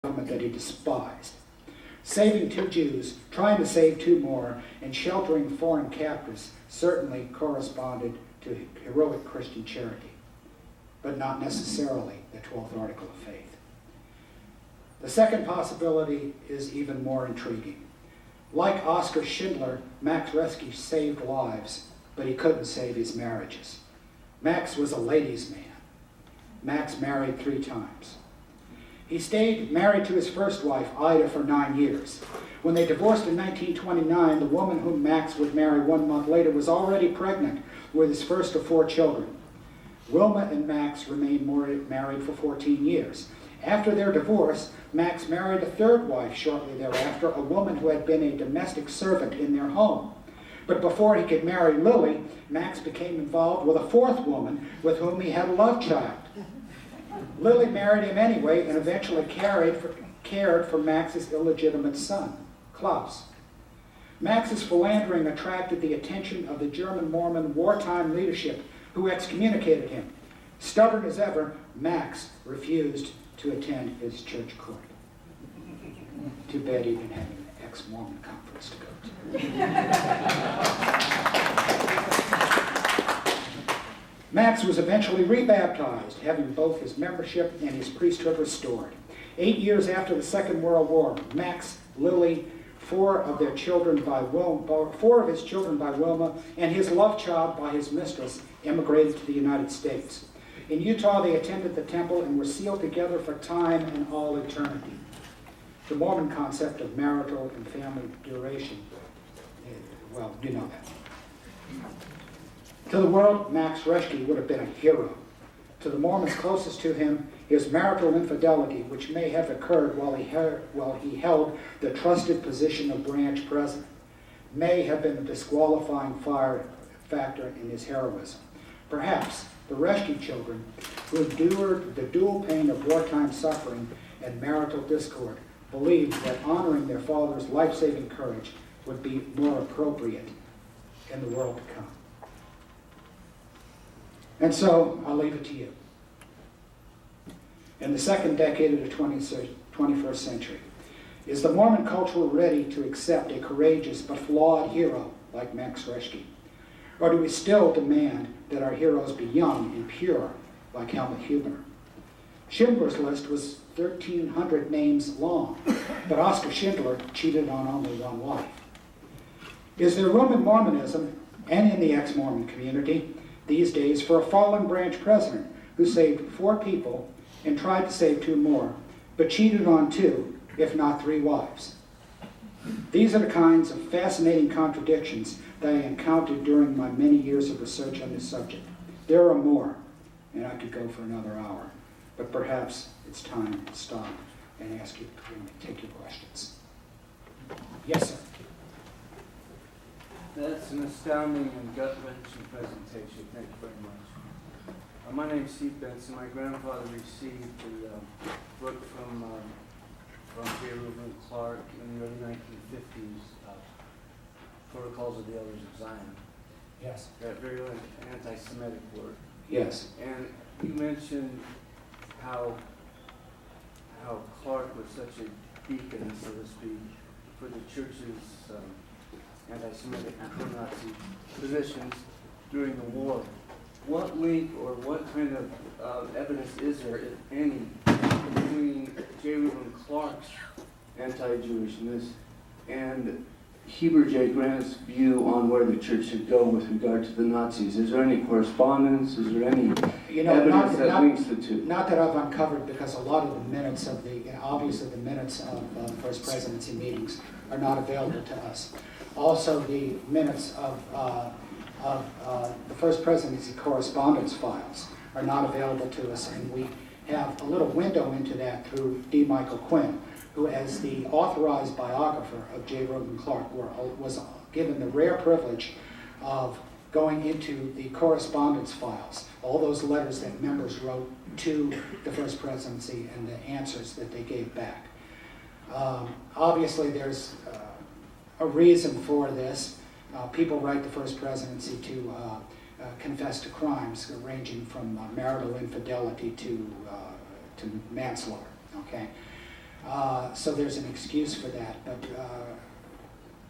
government that he despised. Saving 2 Jews, trying to save 2 more, and sheltering foreign captives certainly corresponded to heroic Christian charity, but not necessarily the 12th article of faith. The second possibility is even more intriguing. Like Oskar Schindler, Max Reschke saved lives, but he couldn't save his marriages. Max was a ladies' man. Max married 3 times. He stayed married to his first wife, Ida, for 9 years. When they divorced in 1929, the woman whom Max would marry 1 month later was already pregnant with his first of 4 children. Wilma and Max remained married for 14 years. After their divorce, Max married a 3rd wife shortly thereafter, a woman who had been a domestic servant in their home. But before he could marry Lily, Max became involved with a 4th woman with whom he had a love child. Lily married him anyway and eventually cared for Max's illegitimate son, Klaus. Max's philandering attracted the attention of the German Mormon wartime leadership, who excommunicated him. Stubborn as ever, Max refused to attend his church court. Too bad he didn't have an ex-Mormon conference to go to. Max was eventually rebaptized, having both his membership and his priesthood restored. 8 years after the Second World War, Max, Lily, 4 of his children by Wilma, and his love child by his mistress immigrated to the United States. In Utah, they attended the temple and were sealed together for time and all eternity. The Mormon concept of marital and family duration, well, you know that. To the world, Max Reschke would have been a hero. To the Mormons closest to him, his marital infidelity, which may have occurred while he held the trusted position of branch president, may have been a disqualifying factor in his heroism. Perhaps the Reschke children, who endured the dual pain of wartime suffering and marital discord, believed that honoring their father's life-saving courage would be more appropriate in the world to come. And so, I'll leave it to you. In the second decade of the 21st century, is the Mormon culture ready to accept a courageous but flawed hero like Max Reschke? Or do we still demand that our heroes be young and pure like Helmut Hubener? Schindler's List was 1,300 names long, but Oskar Schindler cheated on only 1 wife. Is there room in Mormonism and in the ex-Mormon community these days for a fallen branch president who saved 4 people and tried to save 2 more, but cheated on 2, if not 3 wives? These are the kinds of fascinating contradictions that I encountered during my many years of research on this subject. There are more, and I could go for another hour, but perhaps it's time to stop and ask you to take your questions. Yes, sir. That's an astounding and gut-wrenching presentation. Thank you very much. My name is Steve Benson. My grandfather received a book from J. Reuben Clark in the early 1950s, Protocols of the Elders of Zion. Yes. That very anti-Semitic work. Yes. And you mentioned how Clark was such a beacon, so to speak, for the church's anti-Semitic and pro-Nazi positions during the war. What link or what kind of evidence is there, if any, between J. Reuben Clark's anti-Jewishness and Heber J. Grant's view on where the church should go with regard to the Nazis? Is there any correspondence? Is there any evidence that links the two? Not that I've uncovered, because a lot of the minutes of obviously the minutes of First Presidency meetings are not available to us. Also, the minutes of the First Presidency correspondence files are not available to us, and we have a little window into that through D. Michael Quinn, who, as the authorized biographer of J. Reuben Clark, was given the rare privilege of going into the correspondence files, all those letters that members wrote to the First Presidency and the answers that they gave back. Obviously, there's a reason for this. People write the First Presidency to confess to crimes ranging from marital infidelity to manslaughter. Okay, So there's an excuse for that. But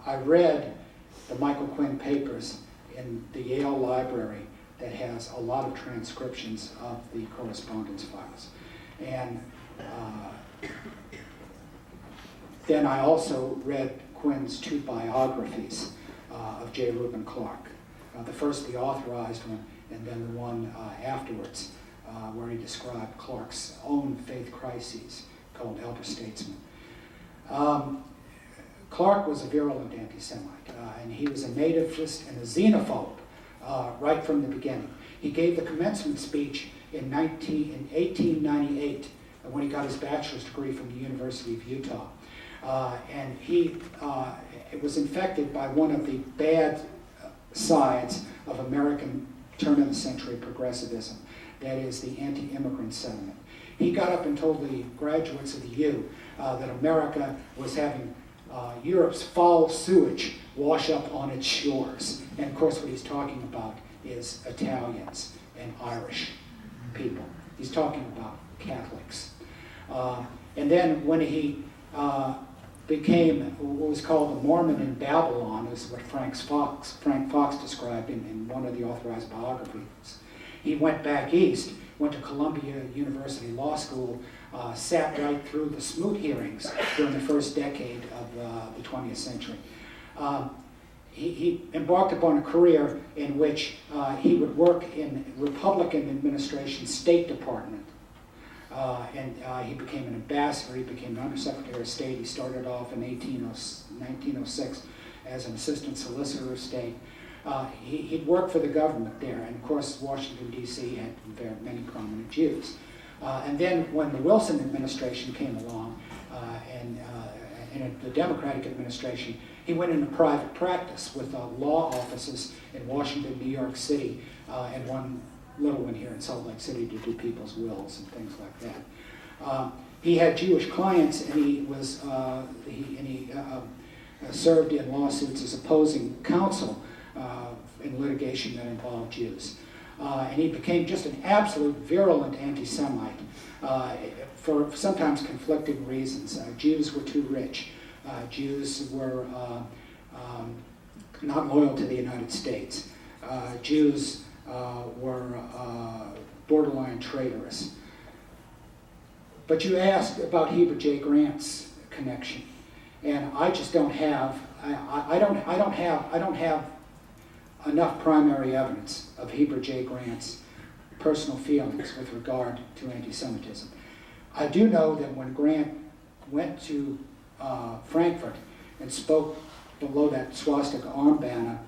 I read the Michael Quinn papers in the Yale Library that has a lot of transcriptions of the correspondence files. And then I also read Quinn's 2 biographies of J. Reuben Clark. The first, the authorized one, and then the one afterwards, where he described Clark's own faith crises, called Elder Statesman. Clark was a virulent anti-Semite, and he was a nativist and a xenophobe right from the beginning. He gave the commencement speech in 1898 when he got his bachelor's degree from the University of Utah. And he was infected by one of the bad sides of American turn-of-the-century progressivism, that is the anti-immigrant sentiment. He got up and told the graduates of the U that America was having Europe's foul sewage wash up on its shores. And of course what he's talking about is Italians and Irish people. He's talking about Catholics. And then when he became what was called a Mormon in Babylon, is what Frank Fox described in one of the authorized biographies. He went back east, went to Columbia University Law School, sat right through the Smoot hearings during the first decade of the 20th century. He embarked upon a career in which he would work in Republican administration State Department. He became an ambassador, he became an undersecretary of state. He started off in 1906 as an assistant solicitor of state. He'd worked for the government there, and of course Washington, D.C. had many prominent Jews. And then when the Wilson administration came along, and the Democratic administration, he went into private practice with law offices in Washington, New York City, and one little one here in Salt Lake City to do people's wills and things like that. He had Jewish clients, and he served in lawsuits as opposing counsel in litigation that involved Jews. And he became just an absolute virulent anti-Semite for sometimes conflicting reasons. Jews were too rich. Jews were not loyal to the United States. Jews were borderline traitorous. But you asked about Heber J. Grant's connection, and I just don't have. I don't have enough primary evidence of Heber J. Grant's personal feelings with regard to anti-Semitism. I do know that when Grant went to Frankfurt and spoke below that swastika arm banner,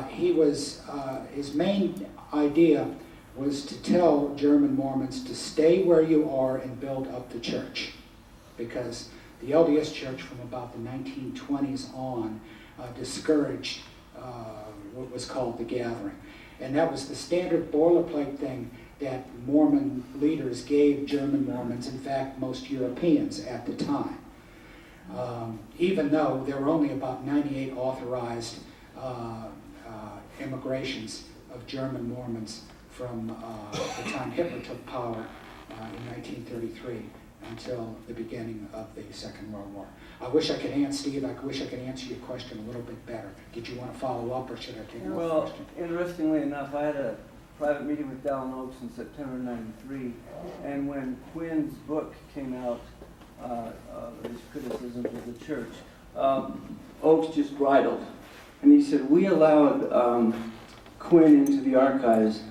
his main idea was to tell German Mormons to stay where you are and build up the church, because the LDS Church from about the 1920s on discouraged what was called the gathering. And that was the standard boilerplate thing that Mormon leaders gave German Mormons, in fact most Europeans at the time. Even though there were only about 98 authorized immigrations of German Mormons from the time Hitler took power in 1933 until the beginning of the Second World War. I wish I could answer your question a little bit better. Did you want to follow up, or should I take another question? Well, interestingly enough, I had a private meeting with Dallin Oaks in September '93, and when Quinn's book came out, his criticisms of the church, Oaks just bridled, and he said, we allowed Quinn into the archives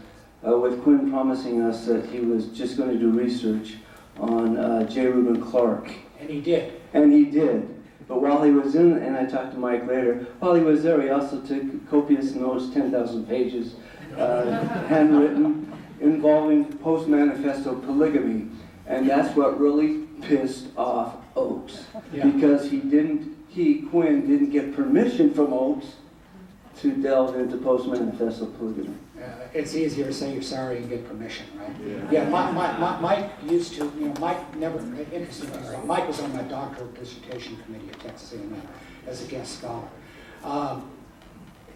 with Quinn promising us that he was just going to do research on J. Reuben Clark. And he did. And he did. But while he was in, and I talked to Mike later, while he was there, he also took copious notes, 10,000 pages, handwritten, involving post-manifesto polygamy. And that's what really pissed off Oaks. Yeah. Because Quinn didn't get permission from Oaks to delve into post-manifesto polygamy. It's easier to say you're sorry and get permission, right? Yeah, Mike used to, Mike never, interesting thing, right? Mike was on my doctoral dissertation committee at Texas A&M as a guest scholar.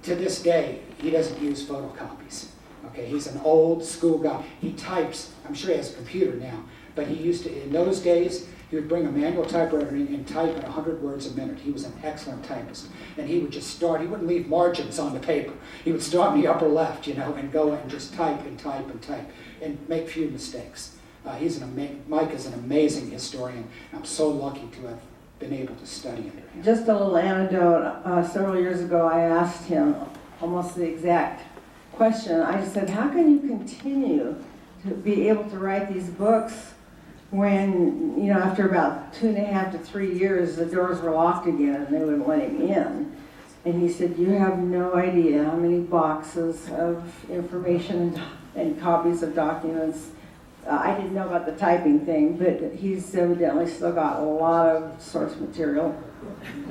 To this day, he doesn't use photocopies. Okay, he's an old school guy. He types, I'm sure he has a computer now, but he used to, in those days, He would bring a manual typewriter in and type at 100 words a minute. He was an excellent typist. And he would just start, he wouldn't leave margins on the paper. He would start in the upper left, and go and just type and type and type and make few mistakes. Mike is an amazing historian. I'm so lucky to have been able to study under him. Just a little anecdote. Several years ago, I asked him almost the exact question. I said, how can you continue to be able to write these books when, after about 2.5 to 3 years, the doors were locked again and they wouldn't let him in? And he said, you have no idea how many boxes of information and copies of documents. I didn't know about the typing thing, but he's evidently still got a lot of source material.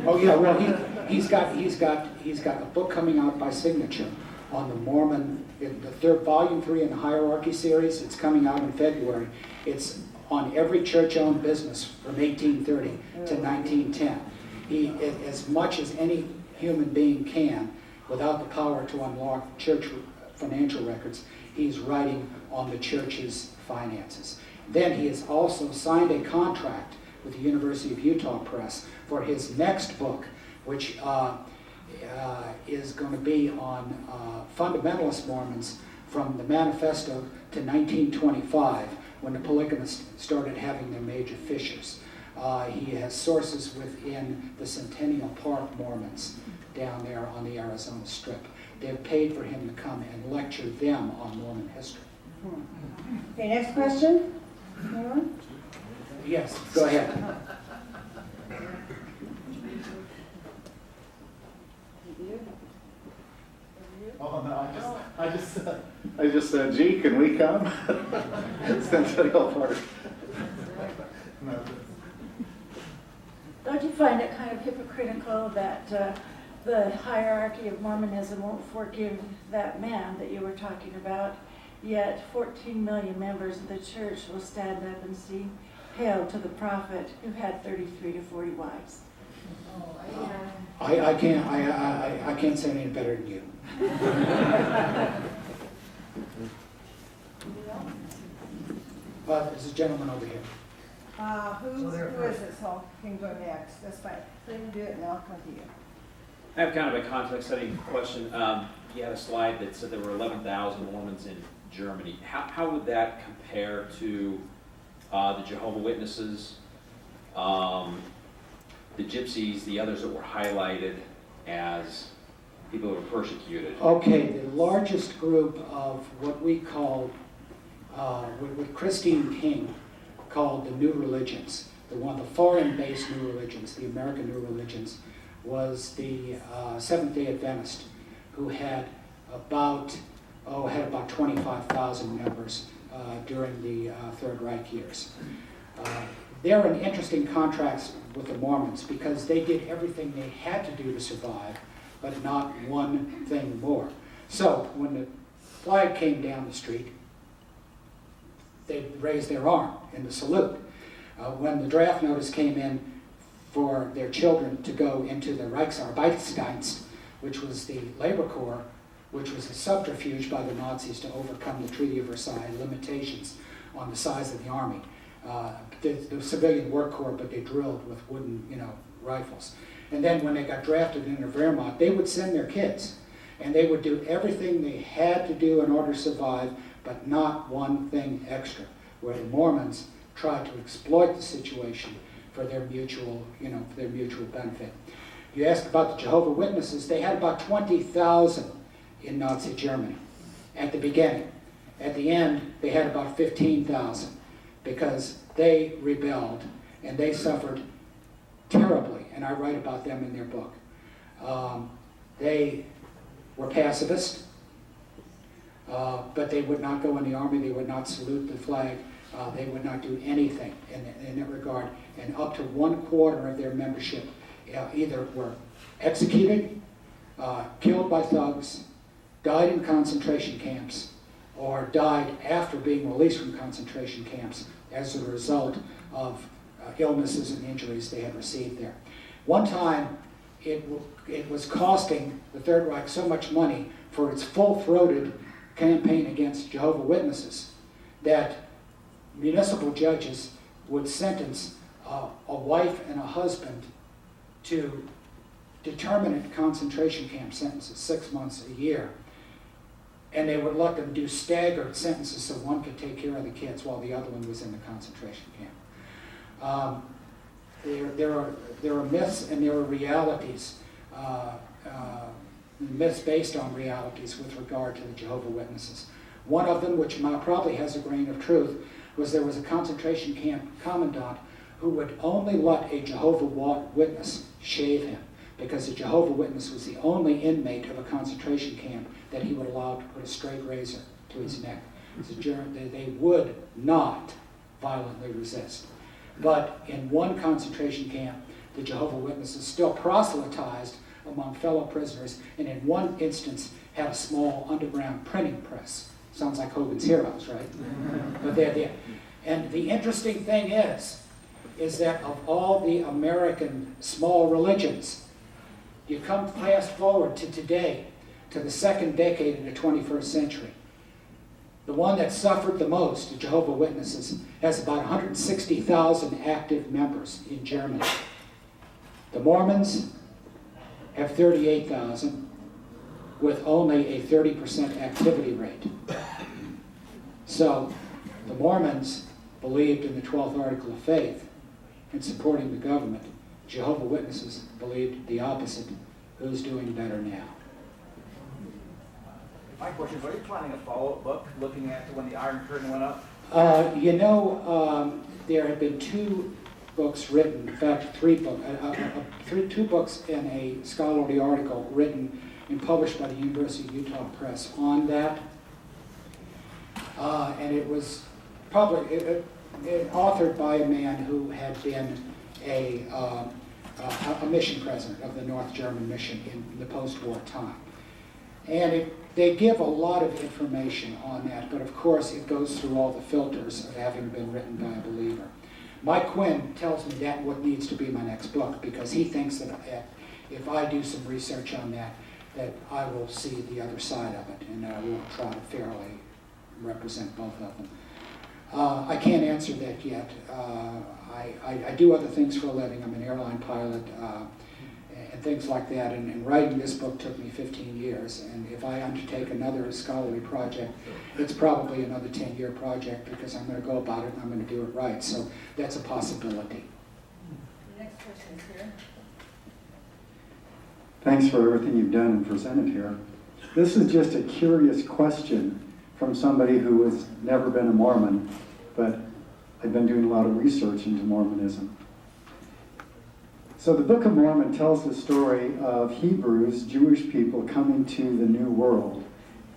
Oh yeah, well he's got a book coming out by signature on the Mormon, the third volume 3 in the Hierarchy series. It's coming out in February. It's on every church-owned business from 1830 to 1910. He, as much as any human being can, without the power to unlock church financial records, he's writing on the church's finances. Then he has also signed a contract with the University of Utah Press for his next book, which is going to be on fundamentalist Mormons from the Manifesto to 1925, when the polygamists started having their major fissures. He has sources within the Centennial Park Mormons down there on the Arizona Strip. They've paid for him to come and lecture them on Mormon history. Okay, next question. Anyone? Yes, go ahead. Oh no, I just said, gee, can we come? Centennial Park. No. Don't you find it kind of hypocritical that the hierarchy of Mormonism won't forgive that man that you were talking about, yet 14 million members of the church will stand up and sing hail to the prophet who had 33 to 40 wives? I can't say any better than you. But there's a gentleman over here. Who is it? So can go next. That's fine. So you can do it and I'll come to you. I have kind of a context-setting question. You had a slide that said there were 11,000 Mormons in Germany. How would that compare to the Jehovah's Witnesses, the Gypsies, the others that were highlighted as people who were persecuted? Okay, the largest group of what we call, what Christine King called the New Religions, the foreign-based New Religions, the American New Religions, was the Seventh-day Adventist, who had about 25,000 members during the Third Reich years. They're an interesting contrast with the Mormons because they did everything they had to do to survive, but not one thing more. So when the flag came down the street, they raised their arm in the salute. When the draft notice came in for their children to go into the Reichsarbeitsdienst, which was the labor corps, which was a subterfuge by the Nazis to overcome the Treaty of Versailles limitations on the size of the army. The civilian work corps, but they drilled with wooden, rifles. And then when they got drafted into Wehrmacht, they would send their kids, and they would do everything they had to do in order to survive, but not one thing extra, where the Mormons tried to exploit the situation for their mutual, benefit. You asked about the Jehovah's Witnesses. They had about 20,000 in Nazi Germany at the beginning. At the end, they had about 15,000 because they rebelled and they suffered terribly, and I write about them in their book. They were pacifist, but they would not go in the army, they would not salute the flag, they would not do anything in that regard, and up to 1/4 of their membership either were executed, killed by thugs, died in concentration camps, or died after being released from concentration camps as a result of illnesses and injuries they had received there. One time, it was costing the Third Reich so much money for its full-throated campaign against Jehovah's Witnesses that municipal judges would sentence a wife and a husband to determinate concentration camp sentences, 6 months, a year. And they would let them do staggered sentences so one could take care of the kids while the other one was in the concentration camp. There are myths and there are realities, myths based on realities with regard to the Jehovah's Witnesses. One of them, which probably has a grain of truth, was there was a concentration camp commandant who would only let a Jehovah's Witness shave him, because a Jehovah's Witness was the only inmate of a concentration camp that he would allow to put a straight razor to his neck. They would not violently resist. But in one concentration camp, the Jehovah's Witnesses still proselytized among fellow prisoners, and in one instance had a small underground printing press. Sounds like Hogan's Heroes, right? But they're there. And the interesting thing is that of all the American small religions, you come fast forward to today, to the second decade of the 21st century. The one that suffered the most, the Jehovah's Witnesses, has about 160,000 active members in Germany. The Mormons have 38,000 with only a 30% activity rate. So the Mormons believed in the 12th Article of Faith in supporting the government. Jehovah's Witnesses believed the opposite. Who's doing better now? My question is, are you planning a follow-up book looking at when the Iron Curtain went up? There have been 2 books written, in fact, 3 books, 2 books and a scholarly article written and published by the University of Utah Press on that. And it was authored by a man who had been a mission president of the North German mission in the post-war time. And they give a lot of information on that, but of course it goes through all the filters of having been written by a believer. Mike Quinn tells me that what needs to be my next book, because he thinks that if I do some research on that I will see the other side of it, and I will try to fairly represent both of them. I can't answer that yet. I do other things for a living. I'm an airline pilot and things like that. And writing this book took me 15 years. And if I undertake another scholarly project, it's probably another 10-year project, because I'm going to go about it and I'm going to do it right. So that's a possibility. The next person is here. Thanks for everything you've done and presented here. This is just a curious question from somebody who has never been a Mormon, but I've been doing a lot of research into Mormonism. So the Book of Mormon tells the story of Hebrews, Jewish people, coming to the New World.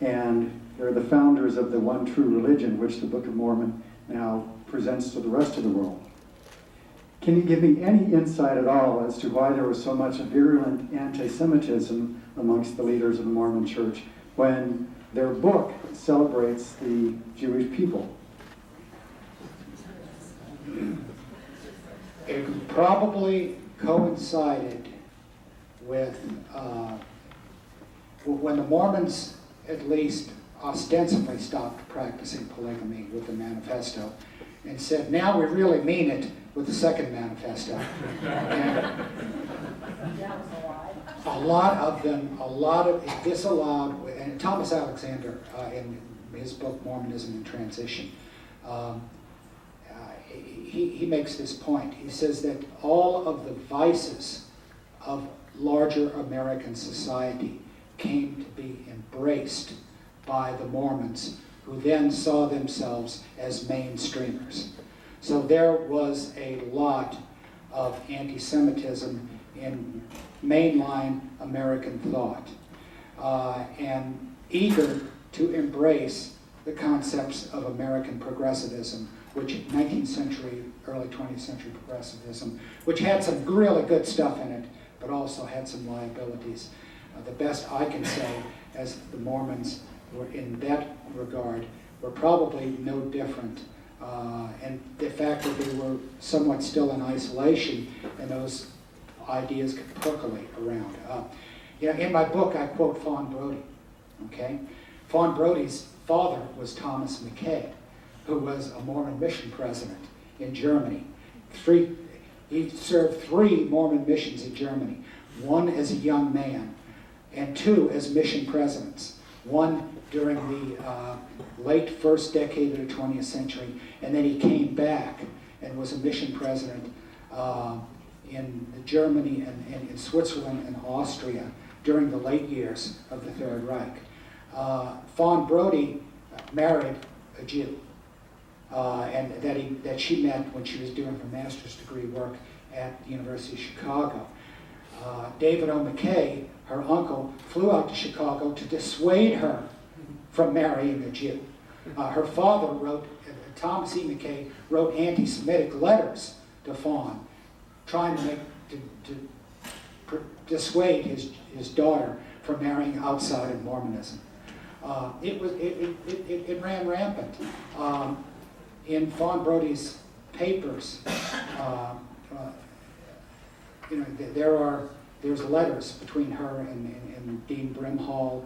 And they're the founders of the one true religion, which the Book of Mormon now presents to the rest of the world. Can you give me any insight at all as to why there was so much virulent anti-Semitism amongst the leaders of the Mormon Church when their book celebrates the Jewish people? It probably coincided with when the Mormons, at least ostensibly, stopped practicing polygamy with the manifesto and said, now we really mean it, with the second manifesto. And a lot of it disallowed, and Thomas Alexander in his book Mormonism in Transition, he makes this point. He says that all of the vices of larger American society came to be embraced by the Mormons, who then saw themselves as mainstreamers. So there was a lot of anti-Semitism in mainline American thought, and eager to embrace the concepts of American progressivism, which 19th century, early 20th century progressivism, which had some really good stuff in it, but also had some liabilities. The best I can say, as the Mormons were in that regard, were probably no different. And the fact that they were somewhat still in isolation, and those ideas could percolate around. In my book, I quote Fawn Brodie. Okay, Fawn Brodie's father was Thomas McKay, who was a Mormon mission president in Germany. He served 3 Mormon missions in Germany, 1 as a young man and 2 as mission presidents. 1 during the late first decade of the 20th century, and then he came back and was a mission president in Germany and in Switzerland and Austria during the late years of the Third Reich. Fawn Brodie married a Jew, and that she met when she was doing her master's degree work at the University of Chicago. David O. McKay, her uncle, flew out to Chicago to dissuade her from marrying a Jew. Her father wrote, Thomas E. McKay wrote anti-Semitic letters to Fawn, trying to dissuade his daughter from marrying outside of Mormonism. It ran rampant. In Fawn Brodie's papers, there's letters between her and Dean Brimhall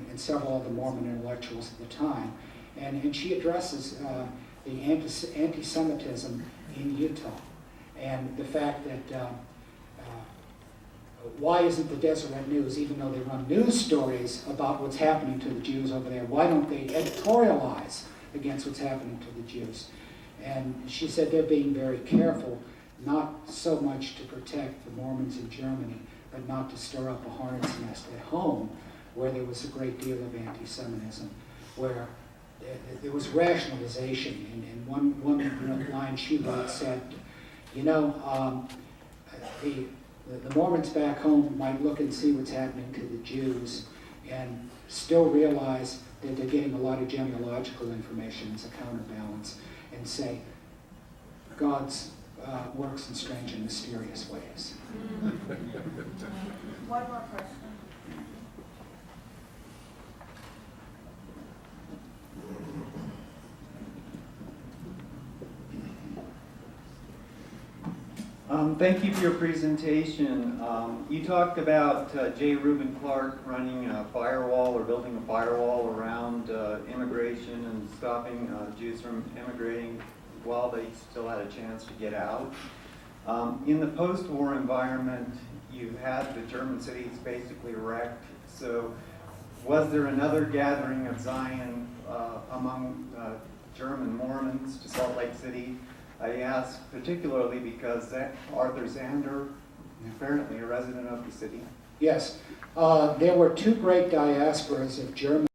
and several of the Mormon intellectuals at the time, and she addresses the anti-Semitism in Utah and the fact that why isn't the Deseret News, even though they run news stories about what's happening to the Jews over there, why don't they editorialize against what's happening to the Jews? And she said they're being very careful, not so much to protect the Mormons in Germany, but not to stir up a hornet's nest at home, where there was a great deal of anti-Semitism, where there was rationalization. And one line she wrote said, the Mormons back home might look and see what's happening to the Jews and still realize that they're getting a lot of genealogical information as a counterbalance, and say, God's works in strange and mysterious ways. One more question. Thank you for your presentation. You talked about J. Reuben Clark running a firewall or building a firewall around immigration and stopping Jews from immigrating while they still had a chance to get out. In the post-war environment, you had the German cities basically wrecked. So was there another gathering of Zion among German Mormons to Salt Lake City? I ask particularly because Arthur Zander, apparently a resident of the city. Yes, there were 2 great diasporas of German